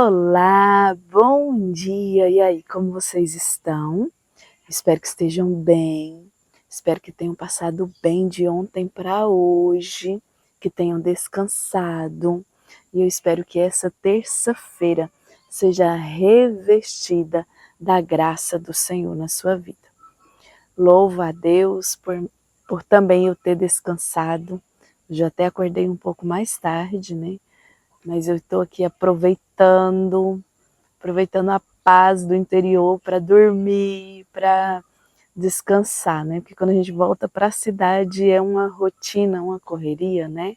Olá, bom dia! E aí, como vocês estão? Espero que estejam bem, espero que tenham passado bem de ontem para hoje, que tenham descansado. E eu espero que essa terça-feira seja revestida da graça do Senhor na sua vida. Louvo a Deus por também eu ter descansado. Já até acordei um pouco mais tarde, né? Mas eu estou aqui aproveitando a paz do interior para dormir, para descansar, né? Porque quando a gente volta para a cidade é uma rotina, uma correria, né?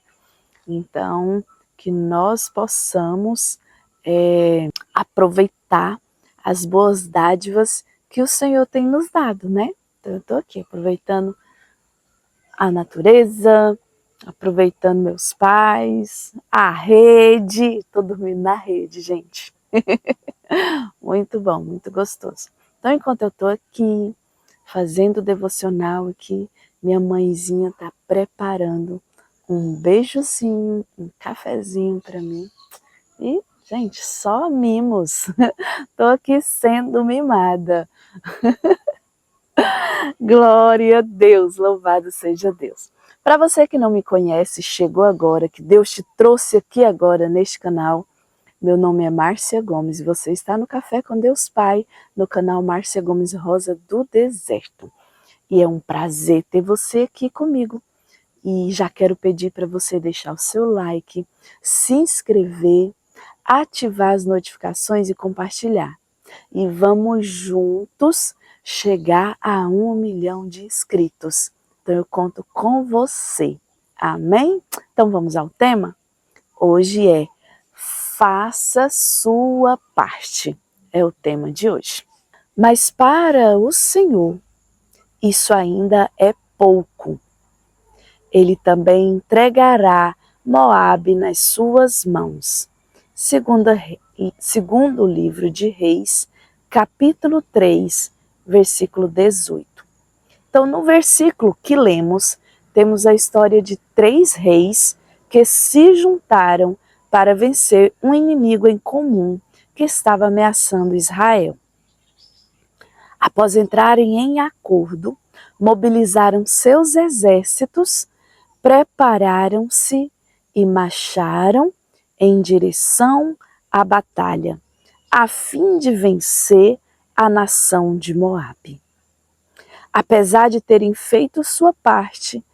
Então, que nós possamos aproveitar as boas dádivas que o Senhor tem nos dado, né? Então, eu estou aqui aproveitando a natureza, aproveitando meus pais, a rede. Estou dormindo na rede, gente. Muito bom, muito gostoso. Então, enquanto eu estou aqui fazendo o devocional aqui, minha mãezinha está preparando um beijozinho, um cafezinho para mim. E, gente, só mimos. Estou aqui sendo mimada. Glória a Deus, louvado seja Deus. Para você que não me conhece, chegou agora, que Deus te trouxe aqui agora neste canal, meu nome é Márcia Gomes e você está no Café com Deus Pai, no canal Márcia Gomes Rosa do Deserto. E é um prazer ter você aqui comigo. E já quero pedir para você deixar o seu like, se inscrever, ativar as notificações e compartilhar. E vamos juntos chegar a 1 milhão de inscritos. Então eu conto com você. Amém? Então vamos ao tema? Hoje é faça sua parte. É o tema de hoje. Mas para o Senhor, isso ainda é pouco. Ele também entregará Moabe nas suas mãos. Segundo o livro de Reis, capítulo 3, versículo 18. Então, no versículo que lemos, temos a história de 3 reis que se juntaram para vencer um inimigo em comum que estava ameaçando Israel. Após entrarem em acordo, mobilizaram seus exércitos, prepararam-se e marcharam em direção à batalha, a fim de vencer a nação de Moabe. Apesar de terem feito sua parte,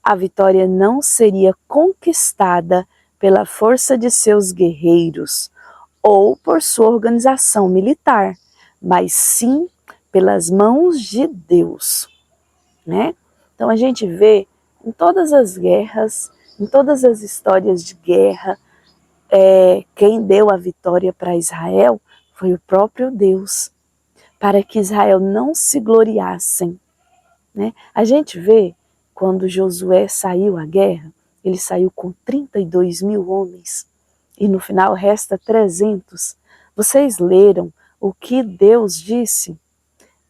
a vitória não seria conquistada pela força de seus guerreiros ou por sua organização militar, mas sim pelas mãos de Deus, né? Então a gente vê em todas as guerras, em todas as histórias de guerra, quem deu a vitória para Israel foi o próprio Deus, para que Israel não se gloriassem, né? A gente vê quando Josué saiu à guerra, ele saiu com 32 mil homens e no final resta 300. Vocês leram o que Deus disse?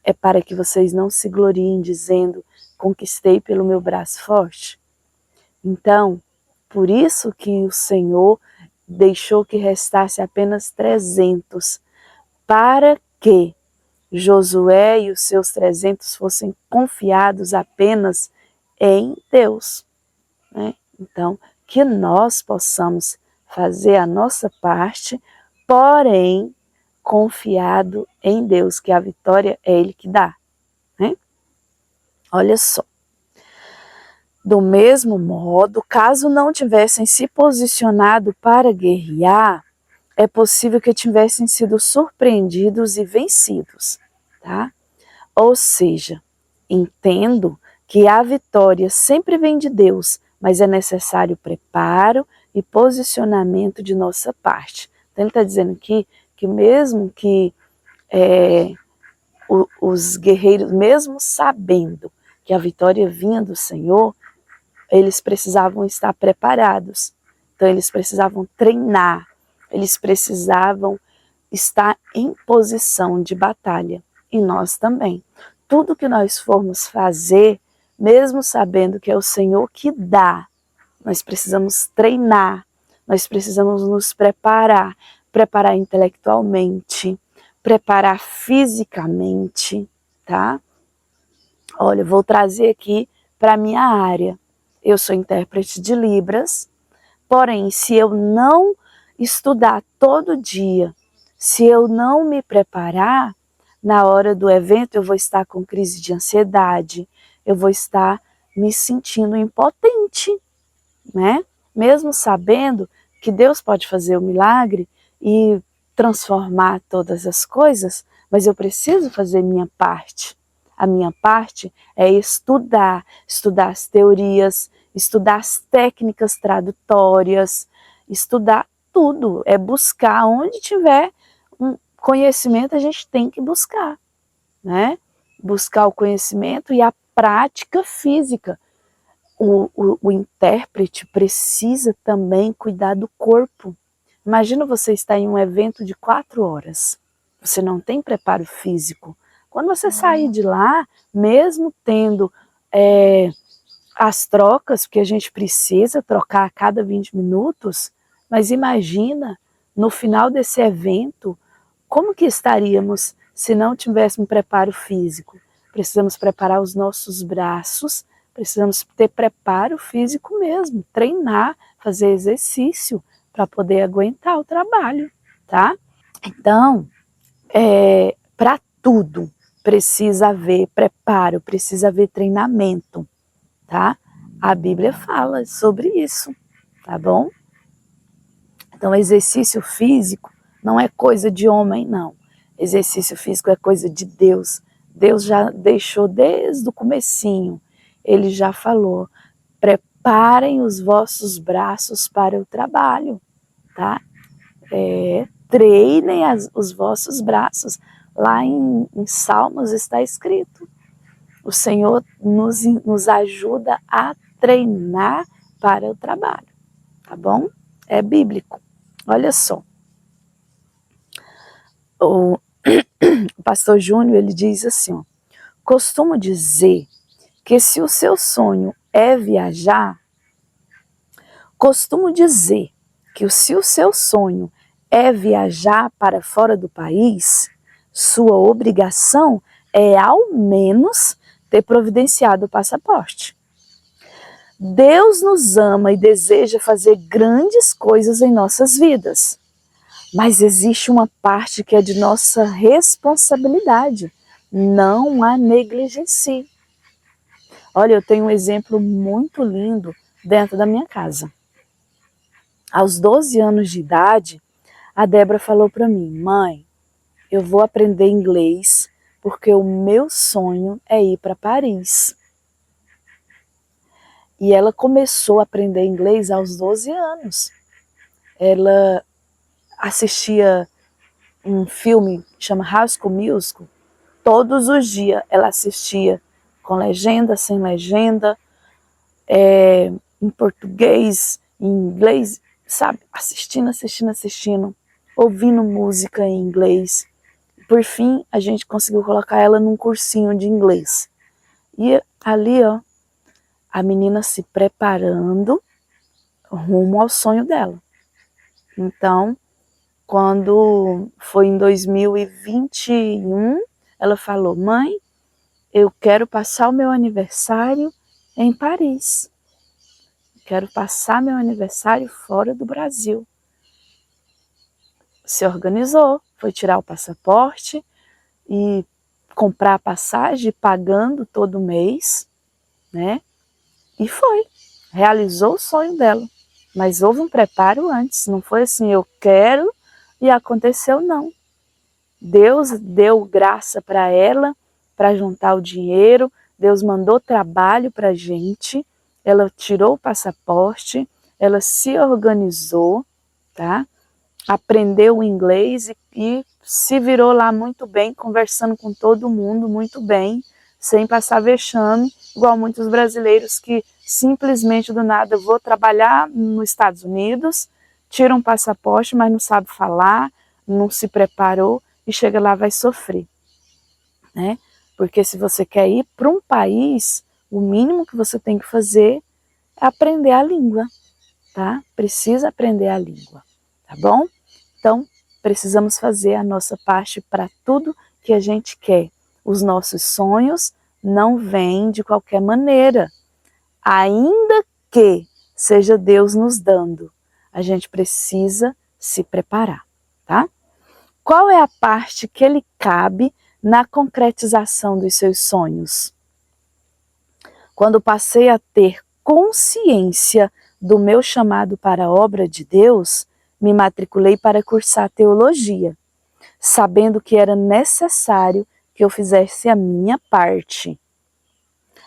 É para que vocês não se gloriem dizendo, conquistei pelo meu braço forte. Então, por isso que o Senhor deixou que restasse apenas 300, para que Josué e os seus 300 fossem confiados apenas em Deus, né? Então, que nós possamos fazer a nossa parte, porém, confiado em Deus, que a vitória é Ele que dá, né? Olha só. Do mesmo modo, caso não tivessem se posicionado para guerrear, é possível que tivessem sido surpreendidos e vencidos, tá? Ou seja, entendo que a vitória sempre vem de Deus, mas é necessário preparo e posicionamento de nossa parte. Então ele está dizendo aqui que mesmo que os guerreiros, mesmo sabendo que a vitória vinha do Senhor, eles precisavam estar preparados. Então eles precisavam treinar, eles precisavam estar em posição de batalha. E nós também. Tudo que nós formos fazer, mesmo sabendo que é o Senhor que dá, nós precisamos treinar, nós precisamos nos preparar preparar intelectualmente, preparar fisicamente, tá? Olha, eu vou trazer aqui para a minha área. Eu sou intérprete de Libras, porém, se eu não estudar todo dia, se eu não me preparar, na hora do evento eu vou estar com crise de ansiedade, eu vou estar me sentindo impotente, né? Mesmo sabendo que Deus pode fazer o milagre e transformar todas as coisas, mas eu preciso fazer minha parte. A minha parte é estudar as teorias, estudar as técnicas tradutórias, estudar tudo, é buscar onde tiver um conhecimento, a gente tem que buscar, né? Buscar o conhecimento e a prática física. O intérprete precisa também cuidar do corpo. Imagina você estar em um evento de 4 horas, você não tem preparo físico. Quando você sair de lá, mesmo tendo as trocas, porque a gente precisa trocar a cada 20 minutos, mas imagina, no final desse evento, como que estaríamos se não tivéssemos preparo físico? Precisamos preparar os nossos braços, precisamos ter preparo físico mesmo, treinar, fazer exercício para poder aguentar o trabalho, tá? Então, para tudo precisa haver preparo, precisa haver treinamento, tá? A Bíblia fala sobre isso, tá bom? Então, exercício físico não é coisa de homem, não. Exercício físico é coisa de Deus. Deus já deixou desde o comecinho. Ele já falou, preparem os vossos braços para o trabalho, tá? Treinem os vossos braços. Lá em Salmos está escrito. O Senhor nos ajuda a treinar para o trabalho, tá bom? É bíblico. Olha só. O pastor Júnior, ele diz assim, ó, costumo dizer que se o seu sonho é viajar, para fora do país, sua obrigação é ao menos ter providenciado o passaporte. Deus nos ama e deseja fazer grandes coisas em nossas vidas, mas existe uma parte que é de nossa responsabilidade, não a negligencie. Olha, eu tenho um exemplo muito lindo dentro da minha casa. Aos 12 anos de idade, a Débora falou para mim, mãe, eu vou aprender inglês porque o meu sonho é ir para Paris. E ela começou a aprender inglês aos 12 anos. Ela assistia um filme que chama High School Musical. Todos os dias ela assistia com legenda, sem legenda, em português, em inglês, sabe? Assistindo, ouvindo música em inglês. Por fim, a gente conseguiu colocar ela num cursinho de inglês. E ali, ó, a menina se preparando rumo ao sonho dela. Então, quando foi em 2021, ela falou, mãe, eu quero passar o meu aniversário em Paris. Quero passar meu aniversário fora do Brasil. Se organizou, foi tirar o passaporte e comprar a passagem, pagando todo mês, né? E foi, realizou o sonho dela. Mas houve um preparo antes, não foi assim, eu quero e aconteceu, não. Deus deu graça para ela, para juntar o dinheiro, Deus mandou trabalho para a gente, ela tirou o passaporte, ela se organizou, tá? Aprendeu o inglês e se virou lá muito bem, conversando com todo mundo muito bem, sem passar vexame, igual muitos brasileiros que simplesmente do nada vou trabalhar nos Estados Unidos, tira um passaporte, mas não sabe falar, não se preparou e chega lá vai sofrer, né? Porque se você quer ir para um país, o mínimo que você tem que fazer é aprender a língua, tá? Precisa aprender a língua, tá bom? Então, precisamos fazer a nossa parte para tudo que a gente quer. Os nossos sonhos não vêm de qualquer maneira. Ainda que seja Deus nos dando, a gente precisa se preparar, tá? Qual é a parte que lhe cabe na concretização dos seus sonhos? Quando passei a ter consciência do meu chamado para a obra de Deus, me matriculei para cursar teologia, sabendo que era necessário que eu fizesse a minha parte.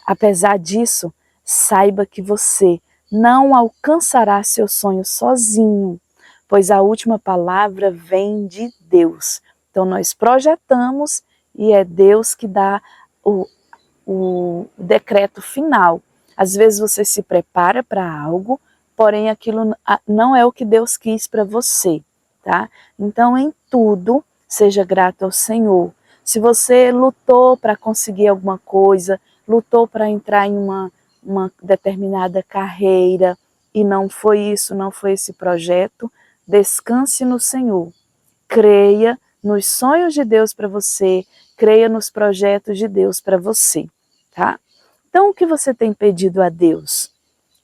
Apesar disso, saiba que você não alcançará seu sonho sozinho, pois a última palavra vem de Deus. Então nós projetamos e é Deus que dá o decreto final. Às vezes você se prepara para algo, porém aquilo não é o que Deus quis para você, tá? Então em tudo, seja grato ao Senhor. Se você lutou para conseguir alguma coisa, lutou para entrar em uma determinada carreira e não foi isso, não foi esse projeto, descanse no Senhor. Creia nos sonhos de Deus para você, creia nos projetos de Deus para você, tá? Então, o que você tem pedido a Deus?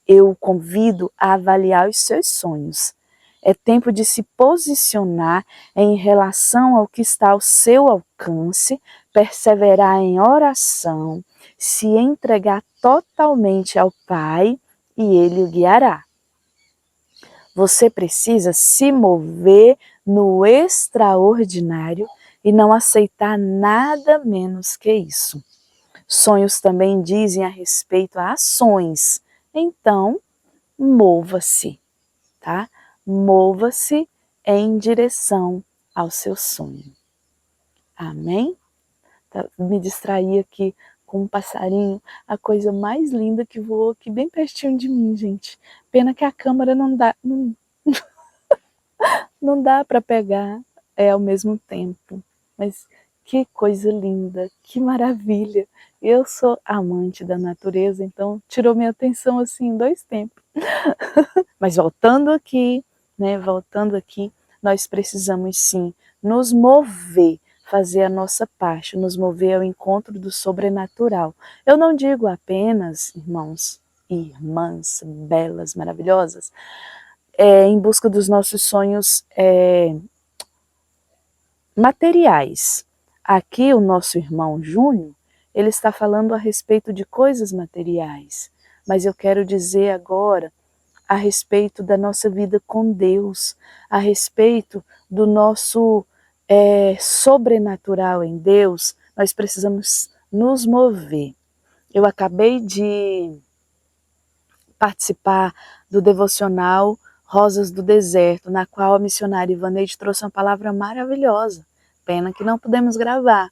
Eu o convido a avaliar os seus sonhos. É tempo de se posicionar em relação ao que está ao seu alcance, perseverar em oração, se entregar totalmente ao Pai e Ele o guiará. Você precisa se mover no extraordinário e não aceitar nada menos que isso. Sonhos também dizem a respeito a ações. Então, mova-se, tá? Mova-se em direção ao seu sonho. Amém? Me distraí aqui com um passarinho, a coisa mais linda que voou aqui bem pertinho de mim, gente. Pena que a câmera não dá para pegar ao mesmo tempo. Mas que coisa linda, que maravilha. Eu sou amante da natureza, então tirou minha atenção assim em 2 tempos. Mas voltando aqui, nós precisamos sim nos mover, fazer a nossa parte, nos mover ao encontro do sobrenatural. Eu não digo apenas, irmãos e irmãs belas, maravilhosas, em busca dos nossos sonhos materiais. Aqui o nosso irmão Júnior, ele está falando a respeito de coisas materiais, mas eu quero dizer agora a respeito da nossa vida com Deus, a respeito do nosso sobrenatural em Deus. Nós precisamos nos mover. Eu acabei de participar do devocional Rosas do Deserto, na qual a missionária Ivaneide trouxe uma palavra maravilhosa. Pena que não pudemos gravar.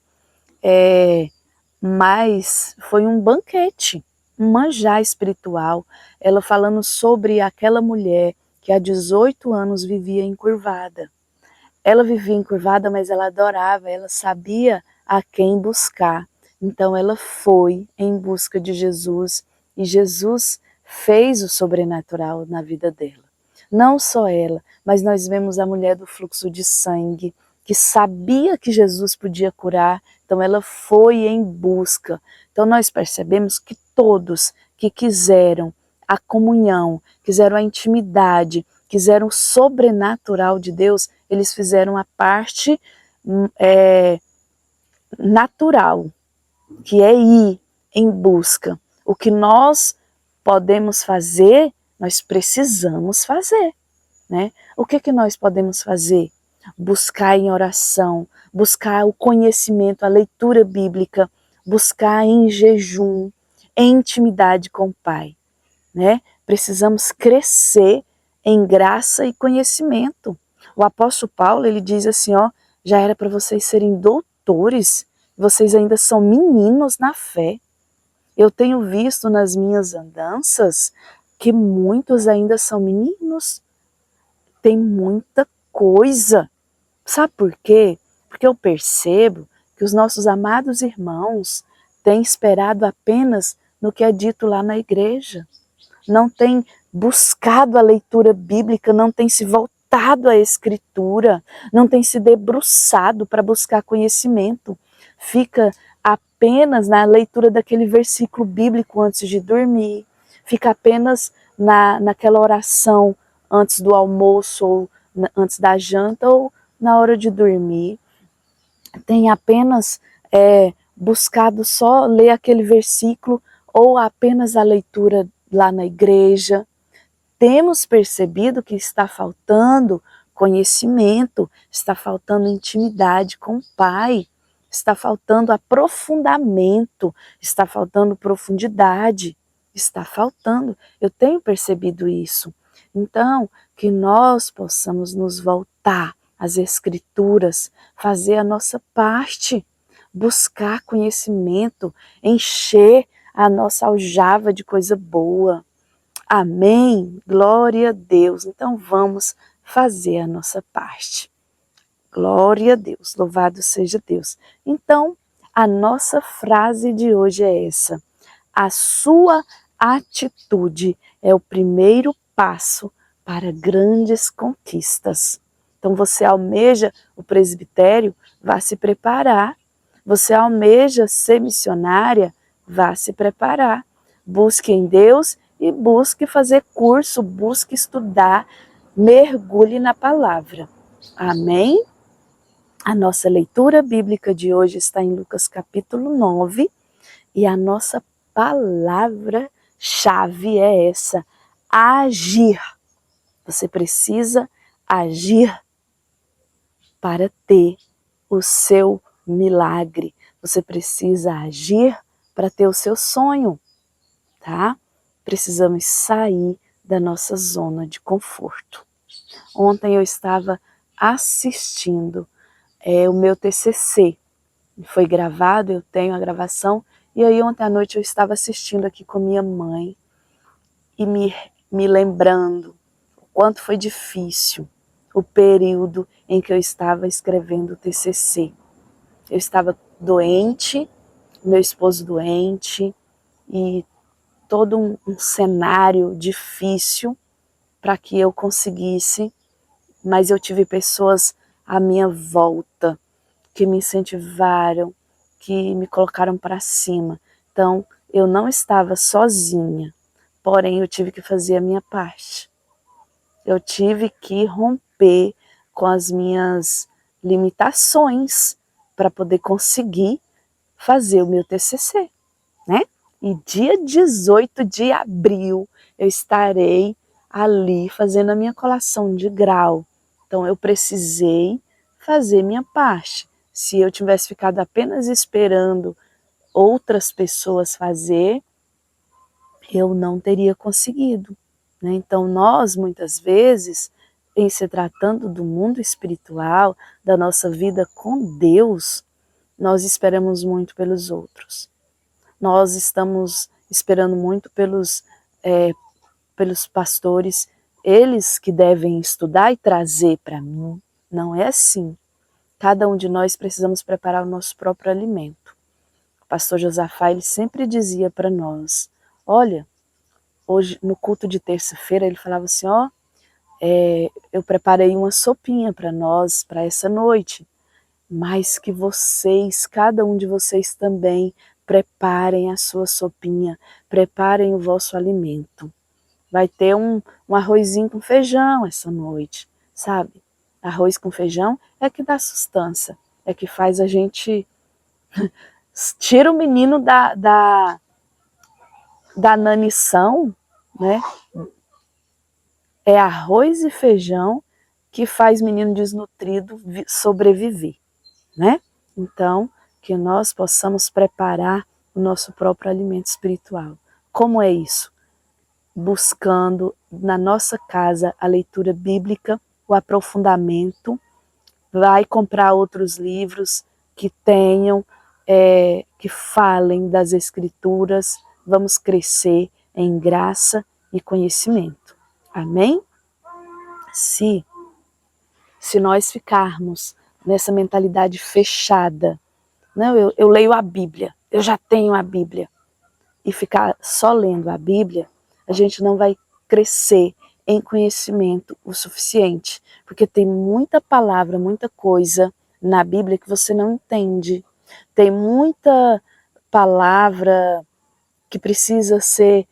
Mas foi um banquete, um manjar espiritual. Ela falando sobre aquela mulher que há 18 anos vivia encurvada. Ela vivia encurvada, mas ela adorava, ela sabia a quem buscar. Então ela foi em busca de Jesus e Jesus fez o sobrenatural na vida dela. Não só ela, mas nós vemos a mulher do fluxo de sangue, que sabia que Jesus podia curar, então ela foi em busca. Então nós percebemos que todos que quiseram a comunhão, quiseram a intimidade, quiseram o sobrenatural de Deus, eles fizeram a parte natural, que é ir em busca. O que nós podemos fazer, nós precisamos fazer, né? O que nós podemos fazer? Buscar em oração, buscar o conhecimento, a leitura bíblica, buscar em jejum, em intimidade com o Pai, né? Precisamos crescer em graça e conhecimento. O apóstolo Paulo, ele diz assim, já era para vocês serem doutores, vocês ainda são meninos na fé. Eu tenho visto nas minhas andanças que muitos ainda são meninos. Tem muita coisa. Sabe por quê? Porque eu percebo que os nossos amados irmãos têm esperado apenas no que é dito lá na igreja. Não têm buscado a leitura bíblica, não têm se voltado estudado a Escritura, não tem se debruçado para buscar conhecimento, fica apenas na leitura daquele versículo bíblico antes de dormir, fica apenas naquela oração antes do almoço, ou antes da janta, ou na hora de dormir, tem apenas buscado só ler aquele versículo, ou apenas a leitura lá na igreja. Temos percebido que está faltando conhecimento, está faltando intimidade com o Pai, está faltando aprofundamento, está faltando profundidade, está faltando. Eu tenho percebido isso. Então, que nós possamos nos voltar às Escrituras, fazer a nossa parte, buscar conhecimento, encher a nossa aljava de coisa boa. Amém? Glória a Deus. Então vamos fazer a nossa parte. Glória a Deus, louvado seja Deus. Então, a nossa frase de hoje é essa: a sua atitude é o primeiro passo para grandes conquistas. Então você almeja o presbitério, vá se preparar. Você almeja ser missionária, vá se preparar. Busque em Deus e busque fazer curso, busque estudar, mergulhe na palavra. Amém? A nossa leitura bíblica de hoje está em Lucas capítulo 9 e a nossa palavra-chave é essa: agir. Você precisa agir para ter o seu milagre. Você precisa agir para ter o seu sonho, tá? Precisamos sair da nossa zona de conforto. Ontem eu estava assistindo o meu TCC. Foi gravado, eu tenho a gravação. E aí ontem à noite eu estava assistindo aqui com minha mãe e me lembrando o quanto foi difícil o período em que eu estava escrevendo o TCC. Eu estava doente, meu esposo doente, e todo um cenário difícil para que eu conseguisse, mas eu tive pessoas à minha volta que me incentivaram, que me colocaram para cima. Então, eu não estava sozinha, porém eu tive que fazer a minha parte. Eu tive que romper com as minhas limitações para poder conseguir fazer o meu TCC, né? E dia 18 de abril eu estarei ali fazendo a minha colação de grau. Então eu precisei fazer minha parte. Se eu tivesse ficado apenas esperando outras pessoas fazer, eu não teria conseguido, né? Então nós, muitas vezes, em se tratando do mundo espiritual, da nossa vida com Deus, nós esperamos muito pelos outros. Nós estamos esperando muito pelos pastores, eles que devem estudar e trazer para mim. Não é assim. Cada um de nós precisamos preparar o nosso próprio alimento. O pastor Josafá, ele sempre dizia para nós, olha, hoje no culto de terça-feira ele falava assim, eu preparei uma sopinha para nós, para essa noite, mas que vocês, cada um de vocês também, preparem a sua sopinha, preparem o vosso alimento. Vai ter um arrozinho com feijão essa noite, sabe? Arroz com feijão é que dá sustância, é que faz a gente... tira o menino da nanição, né? É arroz e feijão que faz menino desnutrido sobreviver, né? Então, que nós possamos preparar o nosso próprio alimento espiritual. Como é isso? Buscando na nossa casa a leitura bíblica, o aprofundamento, vai comprar outros livros que tenham, que falem das Escrituras, vamos crescer em graça e conhecimento. Amém? Se nós ficarmos nessa mentalidade fechada, não, eu leio a Bíblia, eu já tenho a Bíblia, e ficar só lendo a Bíblia, a gente não vai crescer em conhecimento o suficiente, porque tem muita palavra, muita coisa na Bíblia que você não entende. Tem muita palavra que precisa ser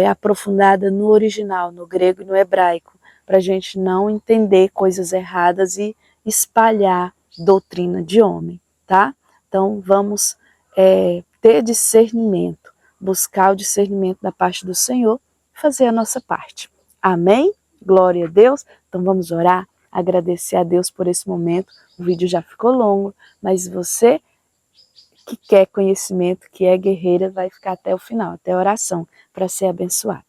aprofundada no original, no grego e no hebraico, para a gente não entender coisas erradas e espalhar doutrina de homem, tá? Então vamos ter discernimento, buscar o discernimento da parte do Senhor e fazer a nossa parte. Amém? Glória a Deus. Então vamos orar, agradecer a Deus por esse momento. O vídeo já ficou longo, mas você que quer conhecimento, que é guerreira, vai ficar até o final, até a oração, para ser abençoada.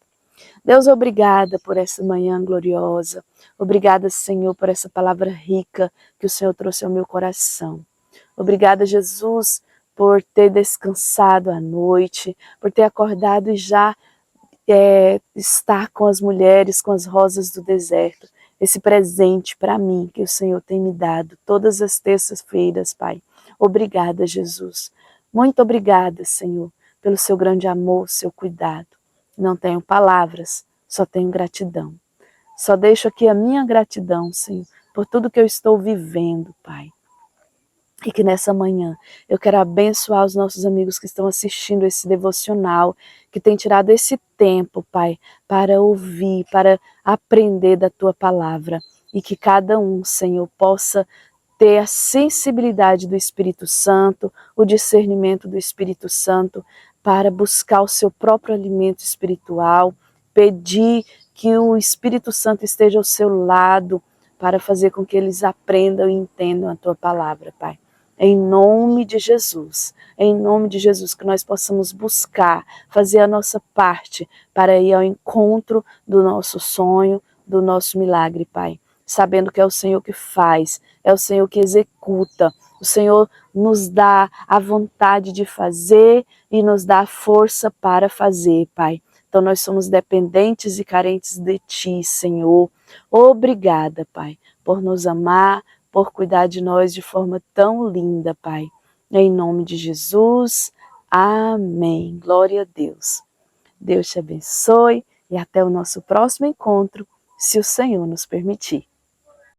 Deus, obrigada por essa manhã gloriosa. Obrigada, Senhor, por essa palavra rica que o Senhor trouxe ao meu coração. Obrigada, Jesus, por ter descansado à noite, por ter acordado e já estar com as mulheres, com as rosas do deserto. Esse presente para mim que o Senhor tem me dado todas as terças-feiras, Pai. Obrigada, Jesus. Muito obrigada, Senhor, pelo seu grande amor, seu cuidado. Não tenho palavras, só tenho gratidão. Só deixo aqui a minha gratidão, Senhor, por tudo que eu estou vivendo, Pai. E que nessa manhã eu quero abençoar os nossos amigos que estão assistindo esse devocional, que tem tirado esse tempo, Pai, para ouvir, para aprender da Tua palavra. E que cada um, Senhor, possa ter a sensibilidade do Espírito Santo, o discernimento do Espírito Santo, para buscar o seu próprio alimento espiritual, pedir que o Espírito Santo esteja ao seu lado, para fazer com que eles aprendam e entendam a Tua palavra, Pai. Em nome de Jesus, que nós possamos buscar, fazer a nossa parte para ir ao encontro do nosso sonho, do nosso milagre, Pai. Sabendo que é o Senhor que faz, é o Senhor que executa, o Senhor nos dá a vontade de fazer e nos dá a força para fazer, Pai. Então nós somos dependentes e carentes de Ti, Senhor. Obrigada, Pai, por nos amar, por cuidar de nós de forma tão linda, Pai. Em nome de Jesus, amém. Glória a Deus. Deus te abençoe e até o nosso próximo encontro, se o Senhor nos permitir.